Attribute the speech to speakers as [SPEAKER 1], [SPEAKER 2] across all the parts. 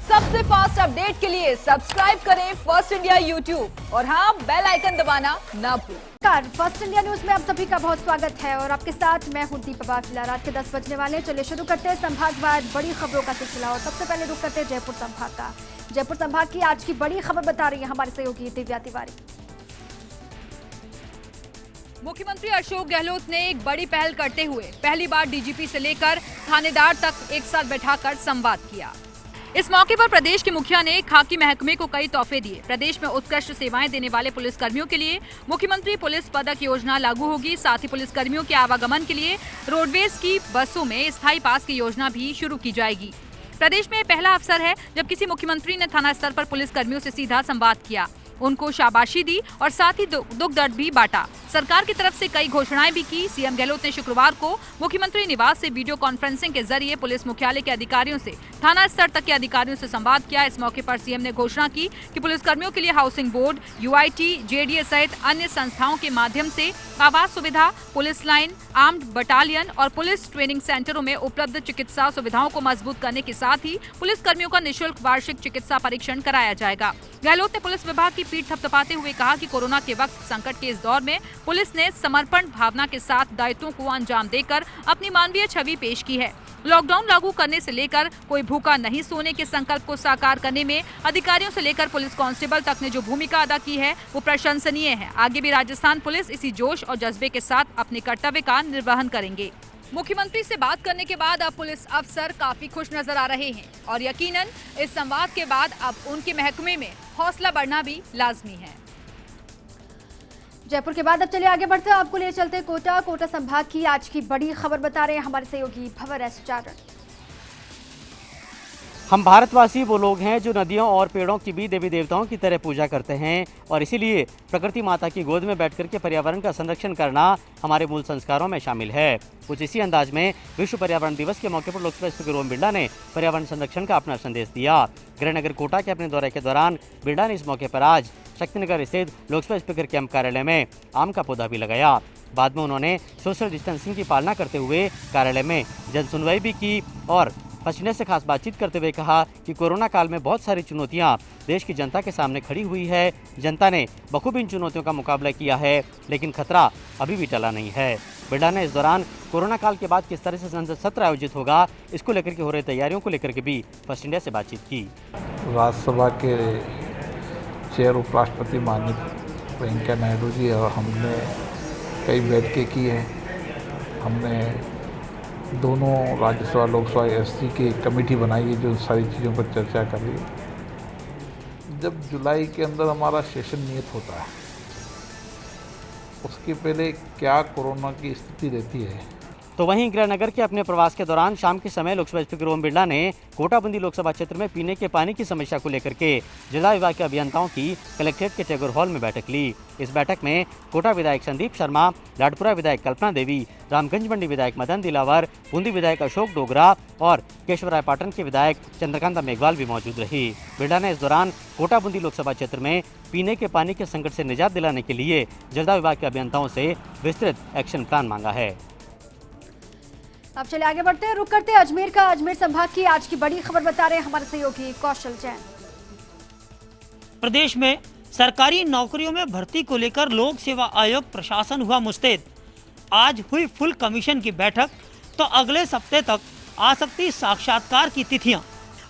[SPEAKER 1] सबसे fast update के लिए सब्सक्राइब करें फर्स्ट इंडिया यूट्यूब और हाँ, बेल आइकन दबाना ना भूलें।
[SPEAKER 2] फर्स्ट इंडिया न्यूज में आप सभी का बहुत स्वागत है और आपके साथ मैं हूं दीपा बाफिला। रात के 10 बजने वाले। चलिए शुरू करते हैं संभागवार बड़ी खबरों का सिलसिला और सबसे पहले रुक करते हैं जयपुर संभाग का। जयपुर संभाग की आज की बड़ी खबर बता रही है हमारे सहयोगी दिव्या तिवारी।
[SPEAKER 3] मुख्यमंत्री अशोक गहलोत ने एक बड़ी पहल करते हुए पहली बार डीजीपी से लेकर थानेदार तक एक साथ बैठाकर संवाद किया। इस मौके पर प्रदेश के मुखिया ने खाकी महकमे को कई तोहफे दिए। प्रदेश में उत्कृष्ट सेवाएं देने वाले पुलिस कर्मियों के लिए मुख्यमंत्री पुलिस पदक योजना लागू होगी। साथ ही पुलिस कर्मियों के आवागमन के लिए रोडवेज की बसों में स्थायी पास की योजना भी शुरू की जाएगी। प्रदेश में पहला अवसर है जब किसी मुख्यमंत्री ने थाना स्तर पर पुलिस कर्मियों से सीधा संवाद किया, उनको शाबाशी दी और साथ ही दुख दर्द भी बांटा। सरकार की तरफ से कई घोषणाएं भी की। सीएम गहलोत ने शुक्रवार को मुख्यमंत्री निवास से वीडियो कॉन्फ्रेंसिंग के जरिए पुलिस मुख्यालय के अधिकारियों से थाना स्तर तक के अधिकारियों से संवाद किया। इस मौके पर सीएम ने घोषणा की कि पुलिस कर्मियों के लिए हाउसिंग बोर्ड, यूआईटी, जेडीए सहित अन्य संस्थाओं के माध्यम से आवास सुविधा, पुलिस लाइन, आर्म्ड बटालियन और पुलिस ट्रेनिंग सेंटरों में उपलब्ध चिकित्सा सुविधाओं को मजबूत करने के साथ ही पुलिस कर्मियों का निःशुल्क वार्षिक चिकित्सा परीक्षण कराया जाएगा। गहलोत ने पुलिस विभाग की पीठ थपथपाते हुए कहा कि कोरोना के वक्त संकट के इस दौर में पुलिस ने समर्पण भावना के साथ दायित्वों को अंजाम देकर अपनी मानवीय छवि पेश की है। लॉकडाउन लागू करने से लेकर कोई भूखा नहीं सोने के संकल्प को साकार करने में अधिकारियों से लेकर पुलिस कांस्टेबल तक ने जो भूमिका अदा की है वो प्रशंसनीय है। आगे भी राजस्थान पुलिस इसी जोश और जज्बे के साथ अपने कर्तव्य का निर्वहन करेंगे। मुख्यमंत्री से बात करने के बाद अब पुलिस अफसर काफी खुश नजर आ रहे हैं और यकीनन इस संवाद के बाद अब उनके महकमे में हौसला बढ़ना भी लाजमी है।
[SPEAKER 2] जयपुर के बाद अब चलिए आगे बढ़ते हैं। आपको ले चलते कोटा संभाग की आज की बड़ी खबर बता रहे हैं हमारे सहयोगी भवर एस चारण।
[SPEAKER 4] हम भारतवासी वो लोग हैं जो नदियों और पेड़ों की भी देवी देवताओं की तरह पूजा करते हैं और इसीलिए प्रकृति माता की गोद में बैठकर के पर्यावरण का संरक्षण करना हमारे मूल संस्कारों में शामिल है। कुछ इसी अंदाज में विश्व पर्यावरण दिवस के मौके पर लोकसभा स्पीकर ओम बिरला ने पर्यावरण संरक्षण का अपना संदेश दिया। गृहनगर कोटा के अपने दौरे के दौरान बिरला ने इस मौके पर आज शक्तिनगर स्थित लोकसभा स्पीकर कैंप कार्यालय में आम का पौधा भी लगाया। बाद में उन्होंने सोशल डिस्टेंसिंग की पालना करते हुए कार्यालय में जन सुनवाई भी की और पसीने से खास बातचीत करते हुए कहा कि कोरोना काल में बहुत सारी चुनौतियां देश की जनता के सामने खड़ी हुई है। जनता ने बखूबी इन चुनौतियों का मुकाबला किया है, लेकिन खतरा अभी भी टला नहीं है। बिरला ने इस दौरान कोरोना काल के बाद किस तरह से संसद सत्र आयोजित होगा, इसको लेकर के हो रही तैयारियों को लेकर के भी फर्स्ट इंडिया से बातचीत की।
[SPEAKER 5] राज्यसभा के चेयर उपराष्ट्रपति माननीय वेंकैया नायडू जी और हमने कई बैठकें की हैं। हमने दोनों राज्यसभा लोकसभा एससी की कमेटी बनाई है जो सारी चीज़ों पर चर्चा कर रही है। जब जुलाई के अंदर हमारा सेशन नियत होता है उसके पहले क्या कोरोना की स्थिति रहती है।
[SPEAKER 4] तो वहीं गृहनगर के अपने प्रवास के दौरान शाम के समय लोकसभा स्पीकर ओम बिरला ने कोटाबंदी लोकसभा क्षेत्र में पीने के पानी की समस्या को लेकर के जिला विभाग के अभियंताओं की कलेक्ट्रेट के टैगोर हॉल में बैठक ली। इस बैठक में कोटा विधायक संदीप शर्मा, लाडपुरा विधायक कल्पना देवी, रामगंज मंडी विधायक मदन दिलावर, बूंदी विधायक अशोक डोगरा और केशवराय पाटन के विधायक चंद्रकांता मेघवाल भी मौजूद रही। बिरला ने इस दौरान कोटाबंदी लोकसभा क्षेत्र में पीने के पानी के संकट से निजात दिलाने के लिए जल विभाग के अभियंताओं से विस्तृत एक्शन प्लान मांगा है।
[SPEAKER 2] अब चलिए आगे बढ़ते हैं। रुक करते हैं अजमेर का। अजमेर संभाग की आज की बड़ी खबर बता रहे हैं हमारे सहयोगी कौशल जैन।
[SPEAKER 6] प्रदेश में सरकारी नौकरियों में भर्ती को लेकर लोक सेवा आयोग प्रशासन हुआ मुस्तैद। आज हुई फुल कमीशन की बैठक, तो अगले सप्ताह तक आ सकती साक्षात्कार की तिथियां।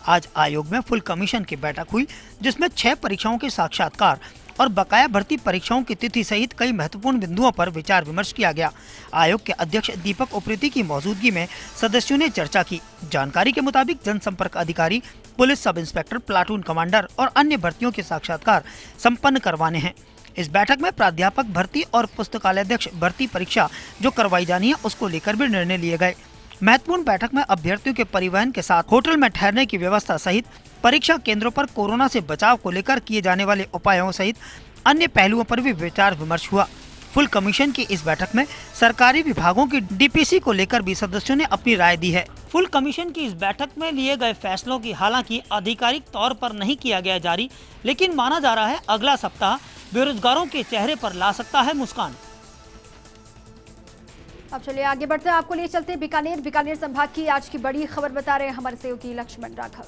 [SPEAKER 6] आज आयोग में फुल कमीशन की बैठक हुई जिसमें 6 परीक्षाओं के साक्षात्कार और बकाया भर्ती परीक्षाओं की तिथि सहित कई महत्वपूर्ण बिंदुओं पर विचार विमर्श किया गया। आयोग के अध्यक्ष दीपक उप्रेती की मौजूदगी में सदस्यों ने चर्चा की। जानकारी के मुताबिक जनसंपर्क अधिकारी, police sub inspector, platoon commander और अन्य भर्तियों के साक्षात्कार संपन्न करवाने हैं। इस बैठक में प्राध्यापक भर्ती और पुस्तकालयाध्यक्ष भर्ती परीक्षा जो करवाई जानी है उसको लेकर भी निर्णय लिए गए। महत्वपूर्ण बैठक में अभ्यर्थियों के परिवहन के साथ होटल में ठहरने की व्यवस्था सहित परीक्षा केंद्रों पर कोरोना से बचाव को लेकर किए जाने वाले उपायों सहित अन्य पहलुओं पर भी विचार विमर्श हुआ। फुल कमीशन की इस बैठक में सरकारी विभागों की डीपीसी को लेकर भी सदस्यों ने अपनी राय दी है। फुल कमीशन की इस बैठक में लिए गए फैसलों की हालांकि आधिकारिक तौर पर नहीं किया गया जारी, लेकिन माना जा रहा है अगला सप्ताह बेरोजगारों के चेहरे पर ला सकता है मुस्कान।
[SPEAKER 2] अब चलिए आगे बढ़ते हैं। आपको लिए चलते हैं बीकानेर संभाग की आज की बड़ी खबर बता रहे हैं हमारे सहयोगी लक्ष्मण राघव।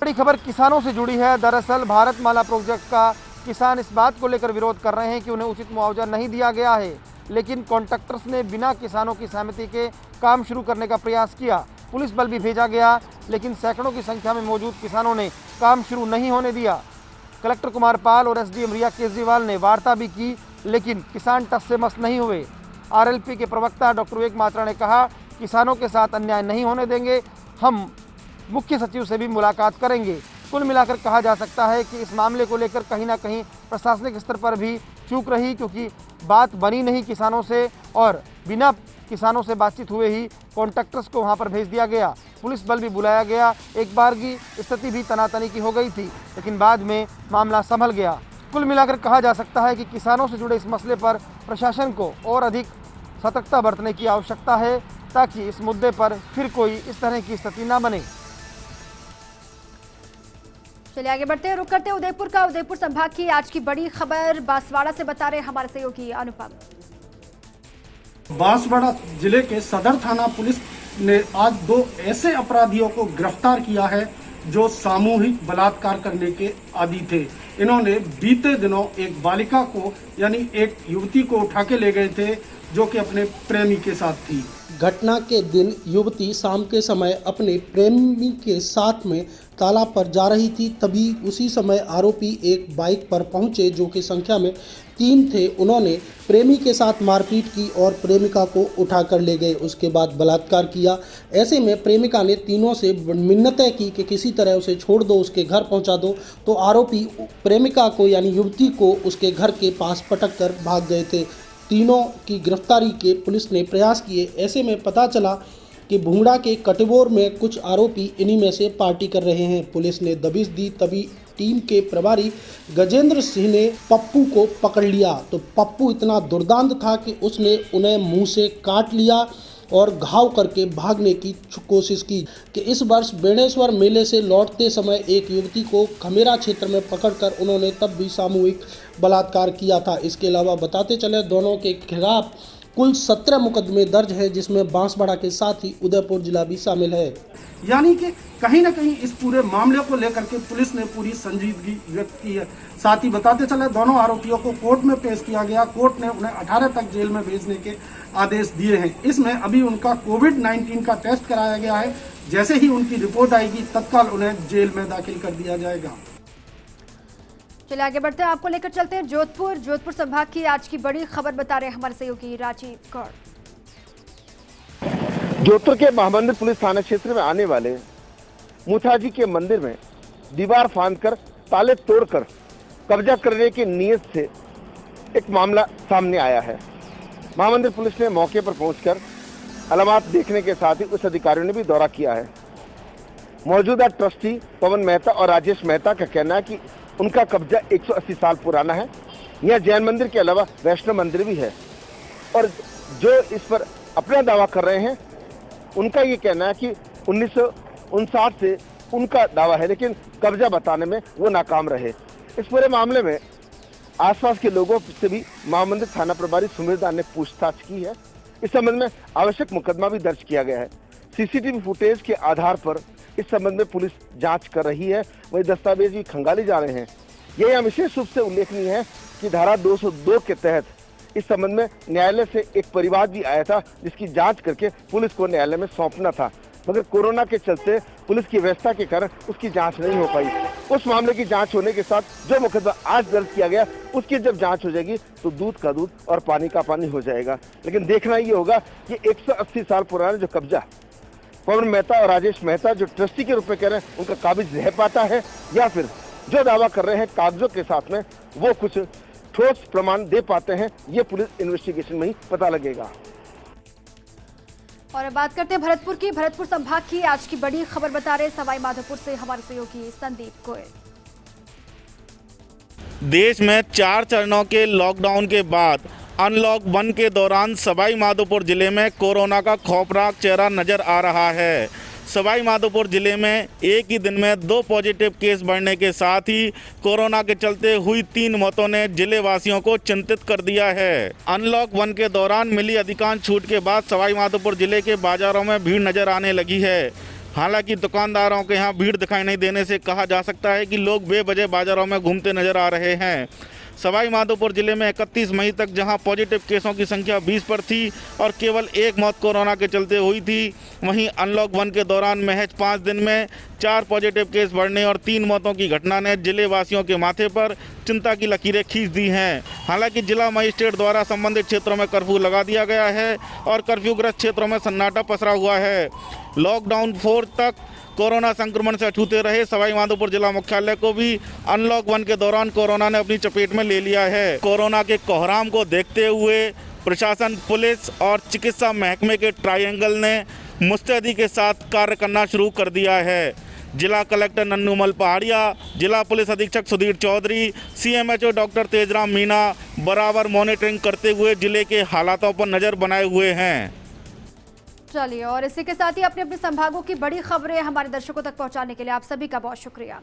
[SPEAKER 7] बड़ी खबर किसानों से जुड़ी है। दरअसल भारतमाला प्रोजेक्ट का किसान इस बात को लेकर विरोध कर रहे हैं कि उन्हें उचित मुआवजा नहीं दिया गया है, लेकिन कॉन्ट्रैक्टर्स ने बिना किसानों की सहमति के काम शुरू करने का प्रयास किया। पुलिस बल भी भेजा गया, लेकिन सैकड़ों की संख्या में मौजूद किसानों ने काम शुरू नहीं होने दिया। कलेक्टर कुमार पाल और एसडीएम रिया केजरीवाल ने वार्ता भी की, लेकिन किसान टस से मस नहीं हुए। आरएलपी के प्रवक्ता डॉक्टर विवेक मात्रा ने कहा, किसानों के साथ अन्याय नहीं होने देंगे, हम मुख्य सचिव से भी मुलाकात करेंगे। कुल मिलाकर कहा जा सकता है कि इस मामले को लेकर कहीं ना कहीं प्रशासनिक स्तर पर भी चूक रही, क्योंकि बात बनी नहीं किसानों से और बिना किसानों से बातचीत हुए ही कॉन्ट्रैक्टर्स को वहां पर भेज दिया गया। पुलिस बल भी बुलाया गया। एक बार की स्थिति भी तनातनी की हो गई थी, लेकिन बाद में मामला संभल गया। कुल मिलाकर कहा जा सकता है कि किसानों से जुड़े इस मसले पर प्रशासन को और अधिक सतर्कता बरतने की आवश्यकता है, ताकि इस मुद्दे पर फिर कोई इस तरह की स्थिति न बने।
[SPEAKER 2] चलिए आगे बढ़ते हैं, रुक करते हैं उदयपुर का। उदयपुर संभाग की आज की बड़ी खबर बांसवाड़ा से बता रहे हमारे सहयोगी अनुपम।
[SPEAKER 8] बांसवाड़ा जिले के सदर थाना पुलिस ने आज 2 ऐसे अपराधियों को गिरफ्तार किया है जो सामूहिक बलात्कार करने के आदी थे। इन्होंने बीते दिनों एक बालिका को यानी एक युवती को उठा के ले गए थे जो कि अपने प्रेमी के साथ थी।
[SPEAKER 9] घटना के दिन युवती शाम के समय अपने प्रेमी के साथ में तालाब पर जा रही थी। तभी उसी समय आरोपी एक बाइक पर पहुंचे जो कि संख्या में 3 थे। उन्होंने प्रेमी के साथ मारपीट की और प्रेमिका को उठाकर ले गए। उसके बाद बलात्कार किया। ऐसे में प्रेमिका ने तीनों से मिन्नतें की कि किसी तरह उसे छोड़ दो, उसके घर पहुंचा दो। तो आरोपी प्रेमिका को यानी युवती को उसके घर के पास पटक कर भाग गए थे। तीनों की गिरफ्तारी के पुलिस ने प्रयास किए। ऐसे में पता चला कि भूंगड़ा के कटबोर में कुछ आरोपी इन्हीं में से पार्टी कर रहे हैं। पुलिस ने दबिश दी, तभी टीम के प्रभारी गजेंद्र सिंह ने पप्पू को पकड़ लिया। तो पप्पू इतना दुर्दांत था कि उसने उन्हें मुंह से काट लिया और घाव करके भागने की कोशिश की। कि इस वर्ष बेणेश्वर मेले से लौटते समय एक युवती को खमेरा क्षेत्र में पकड़कर उन्होंने तब भी सामूहिक बलात्कार किया था। इसके अलावा बताते चले दोनों के खिलाफ कुल 17 मुकदमे दर्ज है, जिसमें बांसवाड़ा के साथ ही उदयपुर जिला भी शामिल है।
[SPEAKER 8] यानी कि कहीं ना कहीं इस पूरे मामले को लेकर के पुलिस ने पूरी संजीदगी व्यक्त की है। साथ ही बताते चले दोनों आरोपियों को कोर्ट में पेश किया गया। कोर्ट ने उन्हें 18 तक जेल में भेजने के आदेश दिए हैं। इसमें अभी उनका कोविड-19 का टेस्ट कराया गया है। जैसे ही उनकी रिपोर्ट आएगी तत्काल उन्हें जेल में दाखिल कर दिया जाएगा।
[SPEAKER 2] चलिए आगे बढ़ते हैं, आपको लेकर चलते हैं जोधपुर संभाग की आज की बड़ी खबर बता रहे हैं हमारे सहयोगी राजीव गौड़।
[SPEAKER 10] जोधपुर के महामंदिर पुलिस थाना क्षेत्र में आने वाले मुथाजी के मंदिर में दीवार फांदकर ताले तोड़कर कब्जा करने की नीयत से एक मामला सामने आया है। महामंदिर पुलिस ने मौके पर पहुंचकर अलामत देखने के साथ ही उस अधिकारियों ने भी दौरा किया है। मौजूदा ट्रस्टी पवन मेहता और राजेश मेहता का कहना है कि उनका कब्जा 180 साल पुराना है। यह जैन मंदिर के अलावा वैष्णव मंदिर भी है और जो इस पर अपना दावा कर रहे हैं उनका ये कहना है कि 1959 से उनका दावा है, लेकिन कब्जा बताने में वो नाकाम रहे। इस पूरे मामले में आसपास के लोगों से भी महामंदिर थाना प्रभारी सुमिरदार ने पूछताछ की है। इस संबंध में आवश्यक मुकदमा भी दर्ज किया गया है। सीसीटीवी फुटेज के आधार पर इस संबंध में पुलिस जांच कर रही है। वही दस्तावेज भी खंगाले जा रहे हैं। यह यहाँ विशेष रूप से उल्लेखनीय है कि धारा 202 के तहत इस संबंध में न्यायालय से एक परिवाद भी आया था, जिसकी जांच करके पुलिस को न्यायालय में सौंपना था, मगर कोरोना के चलते पुलिस की व्यवस्था के कारण उसकी जांच नहीं हो पाई। उस मामले की जांच होने के साथ जो मुकदमा आज दर्ज किया गया उसकी जब जांच हो जाएगी तो दूध का दूध और पानी का पानी हो जाएगा। लेकिन देखना ये होगा कि 180 साल पुराना जो कब्जा पवन मेहता और राजेश मेहता जो ट्रस्टी के रूप में कह रहे हैं उनका काबिज रह पाता है, या फिर जो दावा कर रहे हैं कागजों के साथ में वो कुछ ठोस प्रमाण दे पाते हैं। ये पुलिस इन्वेस्टिगेशन में ही पता लगेगा।
[SPEAKER 2] और अब बात करते हैं भरतपुर की। भरतपुर संभाग की आज की बड़ी खबर बता रहे सवाई माधोपुर से हमारे सहयोगी संदीप गोयल।
[SPEAKER 11] देश में 4 चरणों के लॉकडाउन के बाद अनलॉक 1 के दौरान सवाई माधोपुर जिले में कोरोना का खौफनाक चेहरा नजर आ रहा है। सवाई माधोपुर जिले में एक ही दिन में 2 पॉजिटिव केस बढ़ने के साथ ही कोरोना के चलते हुई 3 मौतों ने जिले वासियों को चिंतित कर दिया है। अनलॉक 1 के दौरान मिली अधिकांश छूट के बाद सवाई माधोपुर जिले के बाजारों में भीड़ नजर आने लगी है। हालांकि दुकानदारों के यहाँ भीड़ दिखाई नहीं देने से कहा जा सकता है कि लोग बेवजह बाजारों में घूमते नजर आ रहे हैं। सवाई माधोपुर जिले में 31 मई तक जहां पॉजिटिव केसों की संख्या 20 पर थी और केवल एक मौत कोरोना के चलते हुई थी, वहीं अनलॉक 1 के दौरान महज 5 दिन में 4 पॉजिटिव केस बढ़ने और 3 मौतों की घटना ने जिले वासियों के माथे पर चिंता की लकीरें खींच दी हैं। हालांकि जिला मजिस्ट्रेट द्वारा संबंधित क्षेत्रों में कर्फ्यू लगा दिया गया है और कर्फ्यूग्रस्त क्षेत्रों में सन्नाटा पसरा हुआ है। लॉकडाउन 4 तक कोरोना संक्रमण से अछूते रहे सवाई माधोपुर जिला मुख्यालय को भी अनलॉक 1 के दौरान कोरोना ने अपनी चपेट में ले लिया है। कोरोना के कोहराम को देखते हुए प्रशासन, पुलिस और चिकित्सा महकमे के ट्रायंगल ने मुस्तैदी के साथ कार्य करना शुरू कर दिया है। जिला कलेक्टर नन्नूमल पहाड़िया, जिला पुलिस अधीक्षक सुधीर चौधरी, CMHO डॉक्टर तेजराम मीणा बराबर मॉनिटरिंग करते हुए जिले के हालातों पर नजर बनाए हुए हैं।
[SPEAKER 2] चलिए, और इसी के साथ ही अपने अपने संभागों की बड़ी खबरें हमारे दर्शकों तक पहुंचाने के लिए आप सभी का बहुत शुक्रिया।